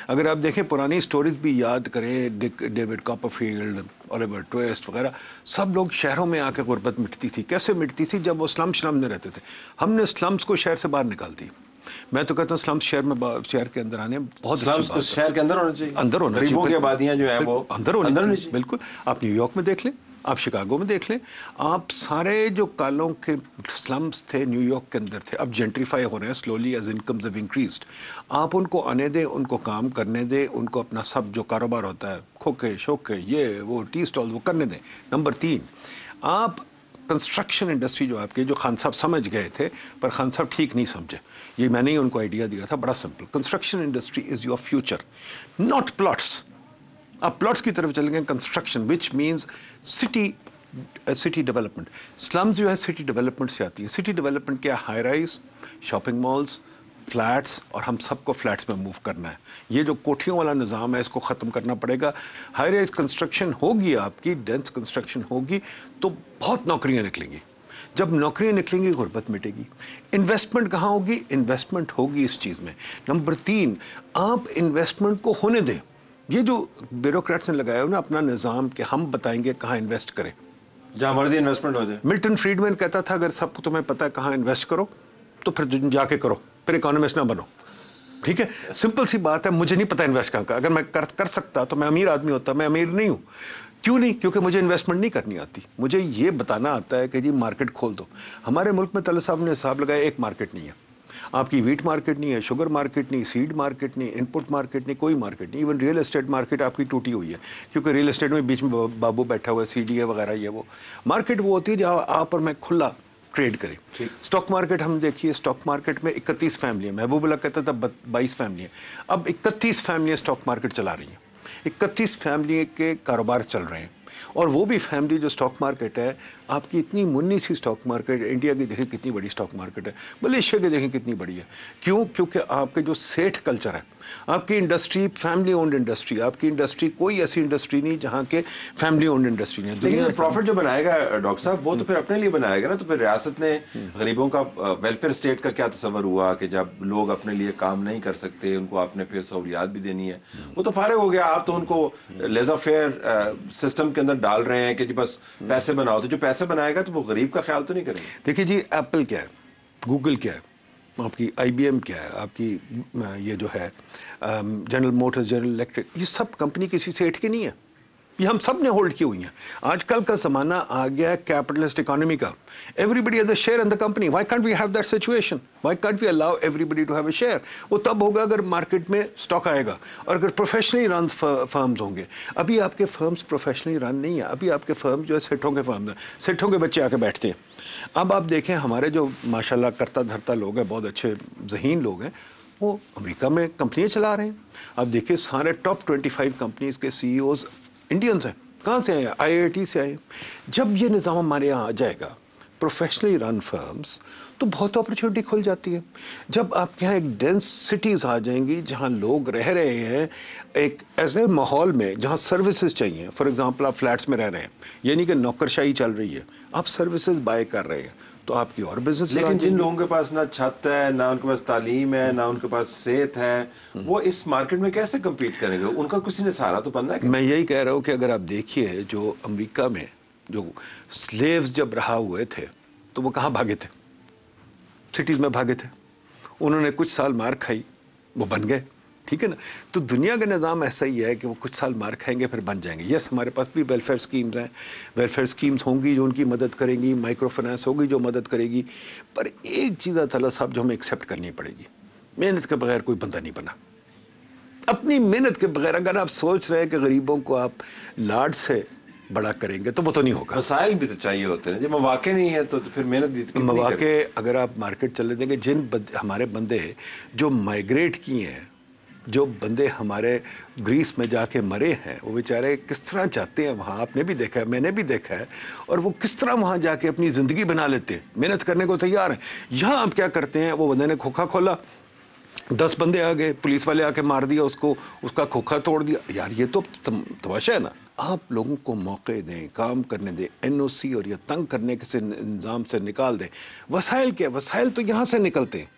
اگر آپ دیکھیں پرانی سٹوریز بھی یاد کریں, ڈیوڈ کاپرفیلڈ, اولیور ٹویسٹ وغیرہ, سب لوگ شہروں میں آ کے غربت مٹتی تھی. کیسے مٹتی تھی؟ جب وہ سلم میں رہتے تھے. ہم نے سلمز کو شہر سے باہر نکال دی. میں تو کہتا ہوں سلمز شہر کے اندر آنے بہت شہر کے اندر ہونا چاہیے. اندر ہونا چاہیے. غریبوں کی آبادیاں جو ہیں وہ اندر ہونا چاہیے. بالکل. آپ نیو یارک میں دیکھ لیں, آپ شکاگو میں دیکھ لیں, آپ سارے جو کالوں کے سلمز تھے نیو یارک کے اندر تھے, اب جینٹریفائی ہو رہے ہیں slowly as incomes have increased. آپ ان کو آنے دیں, ان کو کام کرنے دیں, ان کو اپنا سب جو کاروبار ہوتا ہے کھوکھے شوکھے یہ وہ ٹی سٹال وہ کرنے دیں. نمبر 3, آپ کنسٹرکشن انڈسٹری جو آپ کے, جو خان صاحب سمجھ گئے تھے پر خان صاحب ٹھیک نہیں سمجھے, یہ میں نے ان کو آئیڈیا دیا تھا بڑا simple. Construction industry is your future, not plots. آپ پلاٹس کی طرف چلیں گے, construction which means city development. Slum جو ہے سٹی ڈیولپمنٹ سے آتی ہے. سٹی ڈیولپمنٹ کیا؟ High rise, shopping malls, flats, اور ہم سب کو فلیٹس میں موو کرنا ہے. یہ جو کوٹھیوں والا نظام ہے اس کو ختم کرنا پڑے گا. ہائی رائز کنسٹرکشن ہوگی, آپ کی ڈینس کنسٹرکشن ہوگی تو بہت نوکریاں نکلیں گی. جب نوکریاں نکلیں گی غربت مٹے گی. انویسٹمنٹ کہاں ہوگی؟ انویسٹمنٹ ہوگی اس چیز میں. نمبر 3, آپ انویسٹمنٹ کو ہونے دیں. یہ جو بیوروکریٹس نے لگایا ہے نا اپنا نظام کہ ہم بتائیں گے کہاں انویسٹ کریں, जहाँ मर्जी इन्वेस्टमेंट हो जाए। मिल्टन फ्रीडमैन कहता था अगर सबको तुम्हें पता है कहाँ इन्वेस्ट करो तो फिर जाके करो, फिर इकोनॉमिस्ट ना बनो। ठीक है, सिंपल सी बात है, मुझे नहीं पता इन्वेस्ट कहाँ का, अगर मैं कर सकता तो मैं अमीर आदमी होता, मैं अमीर नहीं हूँ। क्यों नहीं? क्योंकि मुझे इन्वेस्टमेंट नहीं करनी आती, मुझे ये बताना आता है कि जी मार्केट खोल दो। हमारे मुल्क में तलत साहब ने हिसाब लगाया, एक मार्केट नहीं है आपकी, व्हीट मार्केट नहीं है, शुगर मार्केट नहीं, सीड मार्केट नहीं, इनपुट मार्केट नहीं, कोई मार्केट नहीं। इवन रियल एस्टेट मार्केट आपकी टूटी हुई है, क्योंकि रियल एस्टेट में बीच में बाबू बैठा हुआ है, CDA वगैरह, ये वो मार्केट वो होती है जहाँ आप और मैं खुला ट्रेड करें। स्टॉक मार्केट हम देखिए, स्टॉक मार्केट में 31 फैमिली है, महबूबुल्लाह कहता था 22 फैमिली है, अब 31 फैमिलियाँ स्टॉक मार्केट चला रही हैं, 31 फैमिली के कारोबार चल रहे हैं। और वो भी फैमिली जो स्टॉक मार्केट है आपकी, इतनी मुन्नी सी स्टॉक मार्केट, इंडिया की देखें कितनी बड़ी स्टॉक मार्केट है, मलेशिया की देखें कितनी बड़ी है। क्यों? क्योंकि आपके जो सेठ कल्चर है, आपकी इंडस्ट्री फैमिली ओन्ड इंडस्ट्री, आपकी इंडस्ट्री कोई ऐसी इंडस्ट्री नहीं जहाँ के फैमिली ओन्ड इंडस्ट्री नहीं है। लेकिन प्रॉफिट जो बनाएगा डॉक्टर साहब वो तो फिर अपने लिए बनाएगा ना, तो फिर रियासत ने गरीबों का वेलफेयर स्टेट का क्या तस्वर हुआ कि जब लोग अपने लिए काम नहीं कर सकते उनको आपने फिर सहूलियात भी देनी है, वो तो फारिग हो गया। आप तो उनको लेज़र फेयर सिस्टम के अंदर डाल रहे हैं कि जी बस पैसे बनाओ, तो जो पैसे बनाएगा तो वो गरीब का ख्याल तो नहीं करेंगे। देखिए जी, एप्पल क्या है, गूगल क्या है, आपकी IBM क्या है, आपकी ये जो है जनरल मोटर्स, जनरल इलेक्ट्रिक, ये सब कंपनी किसी सेठ की नहीं है, ये हम सब ने होल्ड की हुई हैं। आजकल का ज़माना आ गया है कैपिटलिस्ट इकोनॉमी का, everybody has a share in the company. Why can't we have that situation? Why can't we allow everybody to have a share? वो तब होगा अगर मार्केट में स्टॉक आएगा और अगर प्रोफेशनली रन फर्म्स होंगे। अभी आपके फर्म्स प्रोफेशनली रन नहीं है, अभी आपके फर्म जो है सेठों के फर्म हैं, सेठों के बच्चे आके बैठते हैं। अब आप देखें हमारे जो माशाल्लाह करता धरता लोग हैं, बहुत अच्छे ज़हीन लोग हैं, वो अमेरिका में कंपनियाँ चला रहे हैं। अब देखिए सारे टॉप 25 कंपनीज़ के CEOs इंडियंस हैं। कहाँ से आए? IIT से आए। जब ये निज़ाम हमारे यहाँ आ जाएगा, प्रोफेशनली रन फर्म्स, तो बहुत अपॉर्चुनिटी खुल जाती है। जब आपके यहाँ एक डेंस सिटीज़ आ जाएंगी जहाँ लोग रह रहे हैं एक ऐसे माहौल में जहाँ सर्विसेज चाहिए, फॉर एग्जांपल आप फ्लैट्स में रह रहे हैं, यानी कि नौकरशाही चल रही है, आप सर्विसेज बाय कर रहे हैं, तो आपकी और बिजनेस। लेकिन जिन लोगों के पास ना छत है, ना उनके पास तालीम है, ना उनके पास सेहत है, वो इस मार्केट में कैसे कम्पीट करेंगे? उनका किसी ने सहारा तो बनना है। मैं यही कह रहा हूँ कि अगर आप देखिए जो अमेरिका में जो स्लेव्स जब रहा हुए थे तो वो कहाँ भागे थे? सिटीज़ में भागे थे। उन्होंने कुछ साल मार खाई, वो बन गए, ठीक है ना। तो दुनिया का निज़ाम ऐसा ही है कि वो कुछ साल मार खाएंगे फिर बन जाएंगे। यस, हमारे पास भी वेलफेयर स्कीम्स हैं, वेलफेयर स्कीम्स होंगी जो उनकी मदद करेंगी, माइक्रो फाइनेंस होगी जो मदद करेगी, पर एक चीज़ अल्लाह साहब जो हमें एक्सेप्ट करनी पड़ेगी, मेहनत के बगैर कोई बंदा नहीं बना। अपनी मेहनत के बगैर अगर आप सोच रहे हैं कि गरीबों को आप लाड से बड़ा करेंगे तो वो तो नहीं होगा। वसाइल भी तो चाहिए होते हैं, जब मौके नहीं है तो फिर मेहनत भी मौके अगर आप मार्केट चले देंगे, जिन हमारे बंदे जो माइग्रेट किए हैं, जो बंदे हमारे ग्रीस में जाके मरे हैं, वो बेचारे किस तरह जाते हैं वहाँ, आपने भी देखा है, मैंने भी देखा है, और वो किस तरह वहाँ जाके अपनी ज़िंदगी बना लेते हैं, मेहनत करने को तैयार हैं। यहाँ आप क्या करते हैं, वो बंदे ने खोखा खोला, 10 बंदे आ गए, पुलिस वाले आके मार दिया उसको, उसका खोखा तोड़ दिया। यार ये तो तमाशा है ना। आप लोगों को मौके दें, काम करने दें, NOC और ये तंग करने के से निज़ाम से निकाल दें। वसाइल क्या? वसाइल तो यहाँ से निकलते हैं,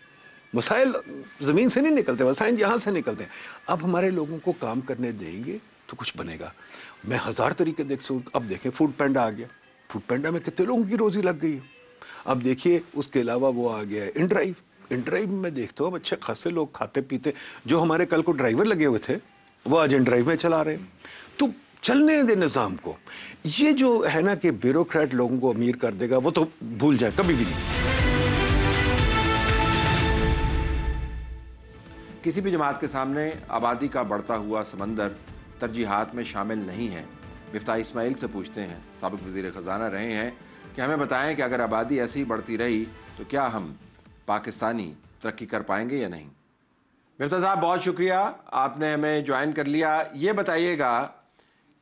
वसाइल ज़मीन से नहीं निकलते, वसाइल यहाँ से निकलते हैं। अब हमारे लोगों को काम करने देंगे तो कुछ बनेगा। मैं 1000 तरीके देख सकूँ। अब देखें फूड पैंडा आ गया, फूड पैंडा में कितने लोगों की रोज़ी लग गई है। अब देखिए उसके अलावा वो आ गया है इनड्राइव। इनड्राइव में देखते हो अब अच्छे खासे लोग खाते पीते, जो हमारे कल को ड्राइवर लगे हुए थे वो आज इनड्राइव में चला रहे हैं। तो चलने दे निज़ाम को। ये जो है ना कि ब्यूरोक्रेट लोगों को अमीर कर देगा, वो तो भूल जाए, कभी भी नहीं। किसी भी जमात के सामने आबादी का बढ़ता हुआ समंदर तरजीहात में शामिल नहीं है। मिफ्ताह इस्माइल से पूछते हैं, साबिक वज़ीर ख़जाना रहे हैं, कि हमें बताएं कि अगर आबादी ऐसे ही बढ़ती रही तो क्या हम पाकिस्तानी तरक्की कर पाएंगे या नहीं। मिफ्ताह साहब बहुत शुक्रिया, आपने हमें ज्वाइन कर लिया। ये बताइएगा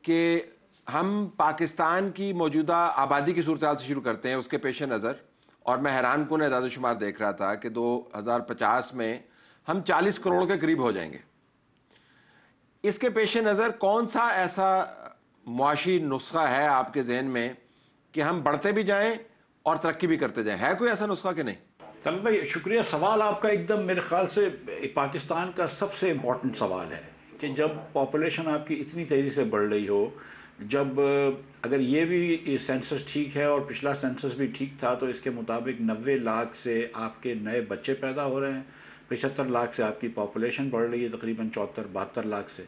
कि हम पाकिस्तान की मौजूदा आबादी की सूरत हाल से शुरू करते हैं, उसके पेश नज़र, और मैं हैरान कुन एदाद शुमार देख रहा था कि 2050 में हम 40 करोड़ के करीब हो जाएंगे। इसके पेश नज़र कौन सा ऐसा मुआशी नुस्खा है आपके जहन में कि हम बढ़ते भी जाएं और तरक्की भी करते जाएं? है कोई ऐसा नुस्खा कि नहीं? तलब भाई शुक्रिया, सवाल आपका एकदम मेरे ख्याल से पाकिस्तान का सबसे इम्पोर्टेंट सवाल है कि जब पॉपुलेशन आपकी इतनी तेज़ी से बढ़ रही हो جب اگر یہ بھی سینسس ٹھیک ہے اور پچھلا سینسس بھی ٹھیک تھا تو اس کے مطابق 90 لاکھ سے آپ کے نئے بچے پیدا ہو رہے ہیں، 75 لاکھ سے آپ کی پاپولیشن بڑھ رہی ہے تقریباً 74-72 لاکھ سے،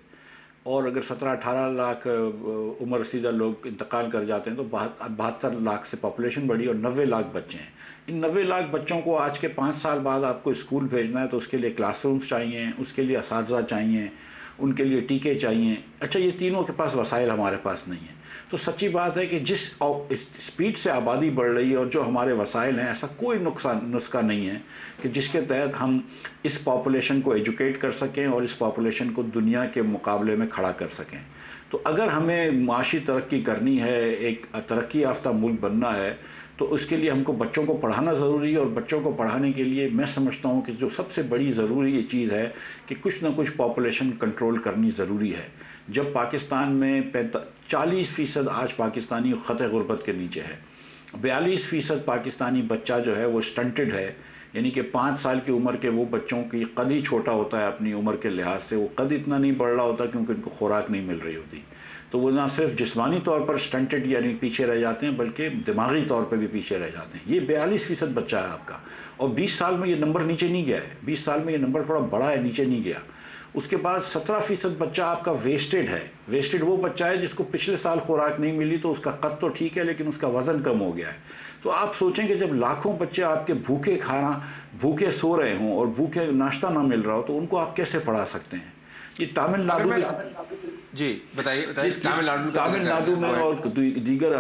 اور اگر 17-18 لاکھ عمر رسیدہ لوگ انتقال کر جاتے ہیں تو 72 لاکھ سے پاپولیشن بڑھی اور 90 لاکھ بچے ہیں۔ ان 90 لاکھ بچوں کو آج کے 5 سال بعد آپ کو اسکول بھیجنا ہے تو اس کے لیے کلاس رومز چاہیے، اس کے لیے اساتذہ چاہیے، ان کے لیے ٹیکے چاہیے۔ اچھا، یہ تینوں کے پاس وسائل ہمارے پاس نہیں ہیں۔ تو سچی بات ہے کہ جس سپیڈ سے آبادی بڑھ رہی ہے اور جو ہمارے وسائل ہیں، ایسا کوئی نسخہ نہیں ہے کہ جس کے تحت ہم اس پاپولیشن کو ایجوکیٹ کر سکیں اور اس پاپولیشن کو دنیا کے مقابلے میں کھڑا کر سکیں۔ تو اگر ہمیں معاشی ترقی کرنی ہے، ایک ترقی یافتہ ملک بننا ہے، تو اس کے لیے ہم کو بچوں کو پڑھانا ضروری ہے، اور بچوں کو پڑھانے کے لیے میں سمجھتا ہوں کہ جو سب سے بڑی ضروری یہ چیز ہے کہ کچھ نہ کچھ پاپولیشن کنٹرول کرنی ضروری ہے۔ جب پاکستان میں 40% آج پاکستانی خطِ غربت کے نیچے ہے، 42% پاکستانی بچہ جو ہے وہ سٹنٹڈ ہے، یعنی کہ 5 سال کی عمر کے وہ بچوں کی قد ہی چھوٹا ہوتا ہے اپنی عمر کے لحاظ سے، وہ قد اتنا نہیں بڑھ رہا ہوتا کیونکہ ان کو خوراک نہیں مل رہی ہوتی، تو وہ نہ صرف جسمانی طور پر سٹنٹڈ یعنی پیچھے رہ جاتے ہیں بلکہ دماغی طور پہ بھی پیچھے رہ جاتے ہیں۔ یہ 42% بچہ ہے آپ کا، اور 20 سال میں یہ نمبر نیچے نہیں گیا ہے، 20 سال میں یہ نمبر تھوڑا بڑا ہے، نیچے نہیں گیا۔ اس کے بعد 17% بچہ آپ کا ویسٹڈ ہے۔ ویسٹڈ وہ بچہ ہے جس کو پچھلے سال خوراک نہیں ملی تو اس کا قد تو ٹھیک ہے لیکن اس کا وزن کم ہو گیا ہے۔ تو آپ سوچیں کہ جب لاکھوں بچے آپ کے بھوکے سو رہے ہوں اور بھوکے ناشتہ نہ مل رہا ہو تو ان کو آپ کیسے پڑھا سکتے ہیں؟ یہ تامل ناڈو جی بتائیے تامل ناڈو میں اور دیگر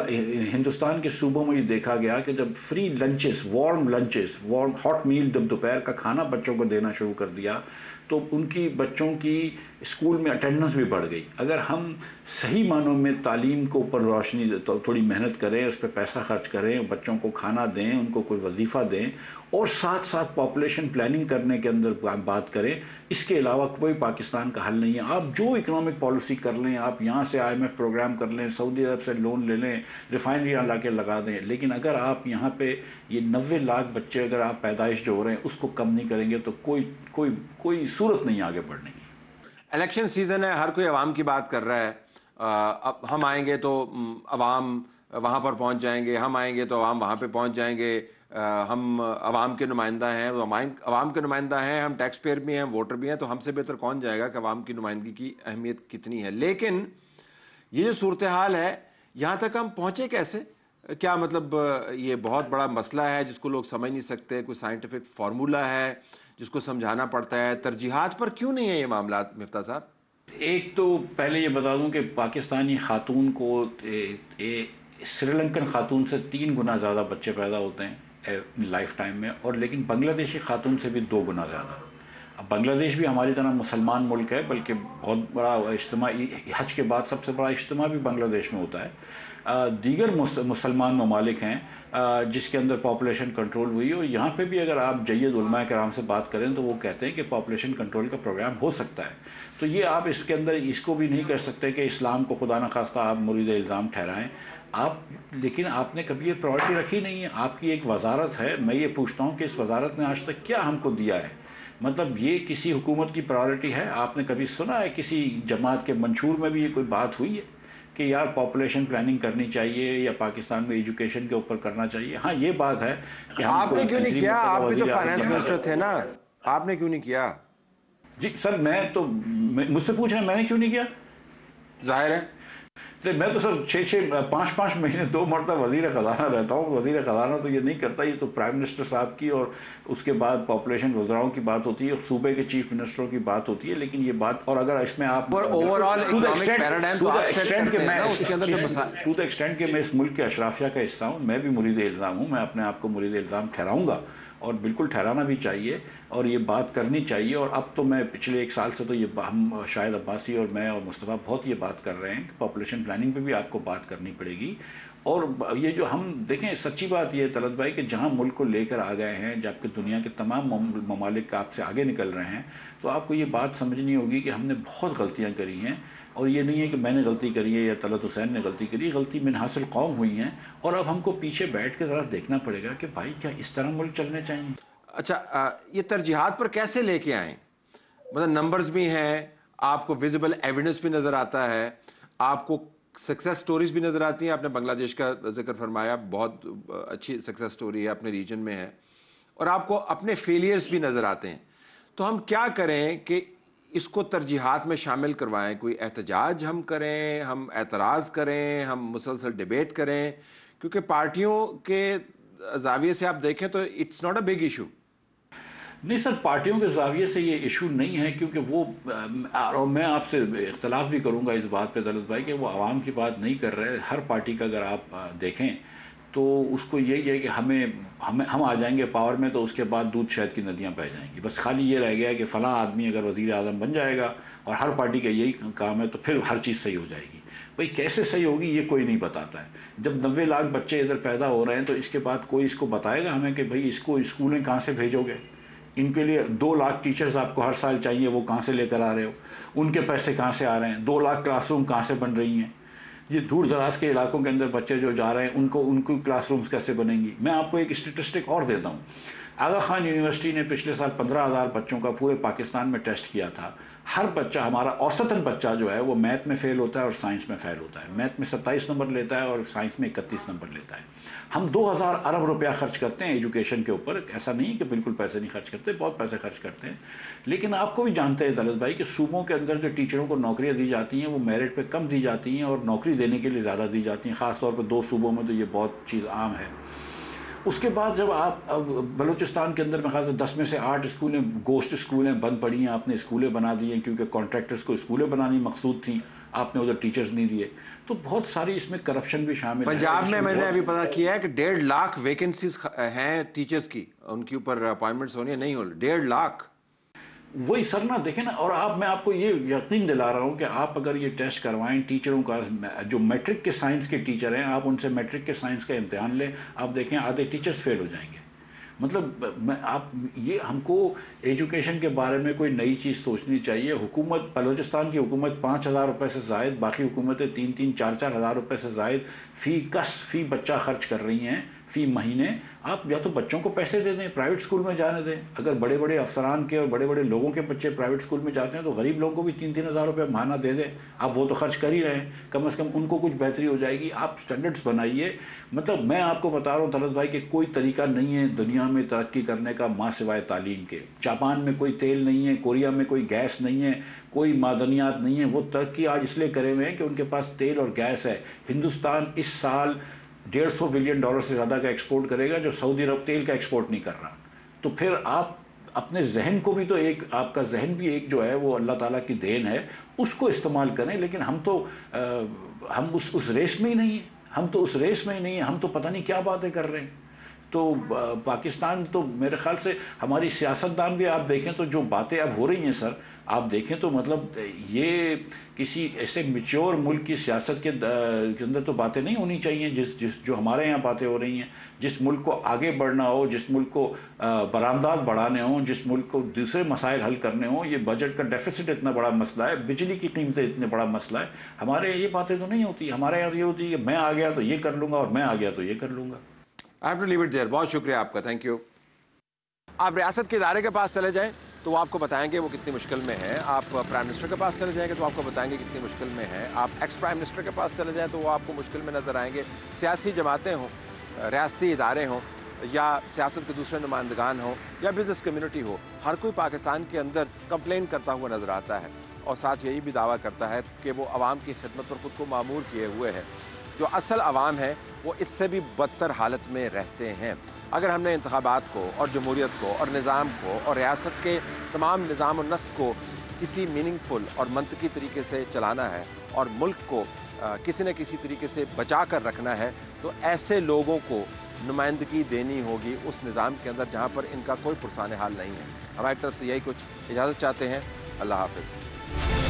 ہندوستان کے صوبوں میں یہ دیکھا گیا کہ جب فری لنچز، وارم ہاٹ میل، جب دوپہر کا کھانا بچوں کو دینا شروع کر دیا تو ان کی بچوں کی اسکول میں اٹینڈنس بھی بڑھ گئی۔ اگر ہم صحیح معنوں میں تعلیم کو اوپر روشنی تھوڑی محنت کریں، اس پہ پیسہ خرچ کریں، بچوں کو کھانا دیں، ان کو کوئی وظیفہ دیں، اور ساتھ ساتھ پاپولیشن پلاننگ کرنے کے اندر بات کریں، اس کے علاوہ کوئی پاکستان کا حل نہیں ہے۔ آپ جو اکنامک پالیسی کر لیں، آپ یہاں سے IMF پروگرام کر لیں، سعودی عرب سے لون لے لیں، ریفائنریاں لا کے لگا دیں، لیکن اگر آپ یہاں پہ یہ 90 لاکھ بچے اگر آپ پیدائش جو ہو رہے ہیں اس کو کم نہیں کریں گے تو کوئی صورت نہیں آگے بڑھنے کی۔ الیکشن سیزن ہے، ہر کوئی عوام کی بات کر رہا ہے۔ اب ہم آئیں گے تو عوام وہاں پر پہنچ جائیں گے، ہم آئیں گے تو عوام وہاں پہ پہنچ جائیں گے، ہم عوام کے نمائندہ ہیں، عوام کے نمائندہ ہیں، ہم ٹیکس پیئر بھی ہیں، ووٹر بھی ہیں، تو ہم سے بہتر کون جائے گا کہ عوام کی نمائندگی کی اہمیت کتنی ہے۔ لیکن یہ جو صورتحال ہے یہاں تک ہم پہنچے کیسے؟ کیا مطلب یہ بہت بڑا مسئلہ ہے جس کو لوگ سمجھ نہیں سکتے، کوئی سائنٹیفک فارمولہ ہے جس کو سمجھانا پڑتا ہے؟ ترجیحات پر کیوں نہیں ہے یہ معاملات مفتاح صاحب؟ ایک تو پہلے یہ بتا دوں کہ پاکستانی خاتون کو سری لنکن خاتون سے 3 گنا زیادہ بچے پیدا ہوتے ہیں لائف ٹائم میں، اور لیکن بنگلہ دیشی خاتون سے بھی 2 گنا زیادہ۔ اب بنگلہ دیش بھی ہماری طرح مسلمان ملک ہے، بلکہ بہت بڑا اجتماع، حج کے بعد سب سے بڑا اجتماع بھی بنگلہ دیش میں ہوتا ہے۔ دیگر مسلمان ممالک ہیں جس کے اندر پاپولیشن کنٹرول ہوئی، اور یہاں پہ بھی اگر آپ جید علماء کرام سے بات کریں تو وہ کہتے ہیں کہ پاپولیشن کنٹرول کا پروگرام ہو سکتا ہے۔ تو یہ آپ اس کے اندر اس کو بھی نہیں کر سکتے کہ اسلام کو خدا نخواستہ آپ مرید الزام ٹھہرائیں لیکن آپ نے کبھی یہ پرائورٹی رکھی نہیں ہے۔ آپ کی ایک وزارت ہے، میں یہ پوچھتا ہوں کہ اس وزارت نے آج تک کیا ہم کو دیا ہے؟ مطلب یہ کسی حکومت کی پرائورٹی ہے؟ آپ نے کبھی سنا ہے کسی جماعت کے منشور میں بھی یہ کوئی بات ہوئی ہے کہ یار پاپولیشن پلاننگ کرنی چاہیے یا پاکستان میں ایجوکیشن کے اوپر کرنا چاہیے؟ ہاں یہ بات ہے کہ آپ نے کیوں نہیں کیا؟ آپ بھی تو فائنانس منسٹر تھے نا، آپ نے کیوں نہیں کیا؟ جی سر، میں تو مجھ سے پوچھ رہے ہیں میں نے کیوں نہیں کیا؟ ظاہر ہے میں تو سر 5-5 مہینے 2 مرتبہ وزیر خزانہ رہتا ہوں۔ وزیر خزانہ تو یہ نہیں کرتا، یہ تو پرائم منسٹر صاحب کی اور اس کے بعد پاپولیشن وزراؤں کی بات ہوتی ہے، صوبے کے چیف منسٹروں کی بات ہوتی ہے۔ لیکن یہ بات، اور اگر اس میں آپ ٹو دا ایکسٹینٹ کہ میں اس ملک کے اشرافیہ کا حصہ ہوں، میں بھی مرید الزام ہوں، میں اپنے آپ کو مرید الزام ٹھہراؤں گا، اور بالکل ٹھہرانا بھی چاہیے اور یہ بات کرنی چاہیے۔ اور اب تو میں پچھلے 1 سال سے تو یہ ہم شاہد عباسی اور میں اور مصطفیٰ بہت یہ بات کر رہے ہیں کہ پاپولیشن پلاننگ پہ بھی آپ کو بات کرنی پڑے گی۔ اور یہ جو ہم دیکھیں، سچی بات یہ ہے طلعت بھائی کہ جہاں ملک کو لے کر آ گئے ہیں، جبکہ دنیا کے تمام ممالک آپ سے آگے نکل رہے ہیں، تو آپ کو یہ بات سمجھنی ہوگی کہ ہم نے بہت غلطیاں کری ہیں، اور یہ نہیں ہے کہ میں نے غلطی کری ہے یا طلعت حسین نے غلطی کری، غلطی من حاصل قوم ہوئی ہیں، اور اب ہم کو پیچھے بیٹھ کے ذرا دیکھنا پڑے گا کہ بھائی کیا اس طرح ملک چلنے چاہیے۔ اچھا، یہ ترجیحات پر کیسے لے کے آئیں؟ مطلب نمبرز بھی ہیں، آپ کو ویزیبل ایویڈنس بھی نظر آتا ہے، آپ کو सक्सेस स्टोरीज भी नज़र आती हैं। आपने बांग्लादेश का जिक्र फरमाया, बहुत अच्छी सक्सेस स्टोरी है, अपने रीजन में है, और आपको अपने फेलियर्स भी नज़र आते हैं। तो हम क्या करें कि इसको तरजीहात में शामिल करवाएं? कोई एहतजाज हम करें, हम एतराज़ करें, हम मुसलसल डिबेट करें? क्योंकि पार्टियों के जाविये से आप देखें तो it's not a big issue. नहीं सर, पार्टियों के जाविये से ये इशू नहीं है, क्योंकि वो और मैं आपसे इख्तलाफ भी करूंगा इस बात पे दौलत भाई कि वो आवाम की बात नहीं कर रहे। हर पार्टी का अगर आप देखें तो उसको यही है कि हम आ जाएंगे पावर में तो उसके बाद दूध शहद की नदियां बह जाएंगी। बस खाली ये रह गया है कि फ़लाँ आदमी अगर वज़ीर आज़म बन जाएगा, और हर पार्टी का यही काम है, तो फिर हर चीज़ सही हो जाएगी। भाई कैसे सही होगी ये कोई नहीं बताता है। जब 90 लाख बच्चे इधर पैदा हो रहे हैं तो इसके बाद कोई इसको बताएगा हमें कि भाई इसको स्कूलें कहाँ से भेजोगे? इनके लिए 2 लाख टीचर्स आपको हर साल चाहिए, वो कहाँ से लेकर आ रहे हो? उनके पैसे कहाँ से आ रहे हैं? 2 लाख क्लासरूम कहाँ से बन रही हैं? ये दूर दराज के इलाकों के अंदर बच्चे जो जा रहे हैं उनकी क्लासरूम्स कैसे बनेंगी? मैं आपको एक स्टेटिस्टिक और देता हूँ। आगा खान यूनिवर्सिटी ने पिछले साल 15,000 बच्चों का पूरे पाकिस्तान में टेस्ट किया था। हर बच्चा, हमारा औसतन बच्चा जो है वो मैथ में फेल होता है और साइंस में फेल होता है। मैथ में 27 नंबर लेता है और साइंस में 31 नंबर लेता है। हम 2000 अरब रुपया खर्च करते हैं एजुकेशन के ऊपर। ऐसा नहीं कि बिल्कुल पैसे नहीं खर्च करते, बहुत पैसे खर्च करते हैं। लेकिन आपको भी जानते हैं दौलत भाई कि सूबों के अंदर जो टीचरों को नौकरियां दी जाती हैं वो मेरिट पे कम दी जाती हैं और नौकरी देने के लिए ज़्यादा दी जाती हैं। ख़ासतौर पर 2 सूबों में तो ये बहुत चीज़ आम है। उसके बाद जब आप बलूचिस्तान के अंदर मेरे ख्याल से 10 में से 8 स्कूलें गोश्त स्कूलें बंद पड़ी हैं, आपने स्कूलें बना दी हैं क्योंकि कॉन्ट्रैक्टर्स को स्कूलें बनानी मकसूद थी, आपने उधर टीचर्स नहीं दिए। तो बहुत सारी इसमें करप्शन भी शामिल है। पंजाब में मैंने अभी पता किया है कि 1.5 लाख वैकेंसीज हैं टीचर्स की, उनके ऊपर अपॉइंटमेंट्स होनी है, नहीं हो 1.5 लाख। वही सर ना, देखें ना। और मैं आपको ये यकीन दिला रहा हूँ कि आप अगर ये टेस्ट करवाएं टीचरों का, जो मैट्रिक के साइंस के टीचर हैं, आप उनसे मैट्रिक के साइंस का इम्तिहान लें, आप देखें आधे टीचर्स फेल हो जाएंगे। मतलब आप ये, हमको एजुकेशन के बारे में कोई नई चीज़ सोचनी चाहिए। हुकूमत, बलूचिस्तान की हुकूमत 5,000 रुपये से ज़ायद, बाकी हुकूमतें 3-3, 4-4 हज़ार रुपये से ज़ायद फ़ी बच्चा खर्च कर रही हैं फ़ी महीने। आप या तो बच्चों को पैसे दे दें, प्राइवेट स्कूल में जाने दें। अगर बड़े बड़े अफसरान के और बड़े बड़े लोगों के बच्चे प्राइवेट स्कूल में जाते हैं तो गरीब लोगों को भी 3-3 हज़ार रुपये महीना दे दें। आप वो तो खर्च कर ही रहे हैं, कम से कम उनको कुछ बेहतरी हो जाएगी। आप स्टैंडर्ड्स बनाइए। मतलब मैं आपको बता रहा हूँ तलत भाई कि कोई तरीका नहीं है दुनिया में तरक्की करने का माँ सिवाय तालीम के। जापान में कोई तेल नहीं है, कोरिया में कोई गैस नहीं है, कोई मादनियात नहीं है। वो तरक्की आज इसलिए करे हुए हैं कि उनके पास तेल और गैस है। हिंदुस्तान इस साल $150 बिलियन से ज़्यादा का एक्सपोर्ट करेगा, जो सऊदी अरब तेल का एक्सपोर्ट नहीं कर रहा। तो फिर आप अपने जहन को भी, तो एक आपका जहन भी एक जो है वो अल्लाह ताला की देन है, उसको इस्तेमाल करें। लेकिन हम तो हम उस रेस में ही नहीं है, हम तो पता नहीं क्या बातें कर रहे हैं। तो पाकिस्तान तो मेरे ख्याल से हमारी सियासतदान भी आप देखें तो जो बातें अब हो रही हैं सर, आप देखें तो मतलब ये किसी ऐसे मैच्योर मुल्क की सियासत के अंदर तो बातें नहीं होनी चाहिए जो हमारे यहाँ बातें हो रही हैं। जिस मुल्क को आगे बढ़ना हो, जिस मुल्क को बरामदात बढ़ाने हों, जिस मुल्क को दूसरे मसाइल हल करने हों, ये बजट का डेफिसिट इतना बड़ा मसला है, बिजली की कीमतें इतने बड़ा मसला है, हमारे यहाँ ये बातें तो नहीं होती। हमारे यहाँ ये होती है कि मैं आ गया तो ये कर लूँगा और मैं आ गया तो ये कर लूँगा। I have to leave it there. बहुत शुक्रिया आपका, थैंक यू। आप रियासत के इदारे के पास चले जाएं तो वो आपको बताएंगे वो कितनी मुश्किल में है। आप प्राइम मिनिस्टर के पास चले जाएंगे तो आपको बताएंगे कितनी मुश्किल में है। आप एक्स प्राइम मिनिस्टर के पास चले जाएं तो वो आपको मुश्किल में नज़र आएंगे। सियासी जमातें हों, रियासती इदारे हों, या सियासत के दूसरे नुमाइंदगान हों, या बिज़नेस कम्यूनिटी हो, हर कोई पाकिस्तान के अंदर कंप्लेन करता हुआ नज़र आता है और साथ यही भी दावा करता है कि वो आवाम की खिदमत पर खुद को मामूर किए हुए है। जो असल आवाम है वो इससे भी बदतर हालत में रहते हैं। अगर हमने इंतखाबात को और जमहूरियत को और निज़ाम को और रियासत के तमाम निज़ाम और नस्क को किसी मीनिंगफुल और मंतकी तरीके से चलाना है और मुल्क को किसी न किसी तरीके से बचा कर रखना है, तो ऐसे लोगों को नुमाइंदगी देनी होगी उस निज़ाम के अंदर जहाँ पर इनका कोई पुरसाने हाल नहीं है। हमारी तरफ से यही कुछ इजाज़त चाहते हैं। अल्लाह हाफ़िज़।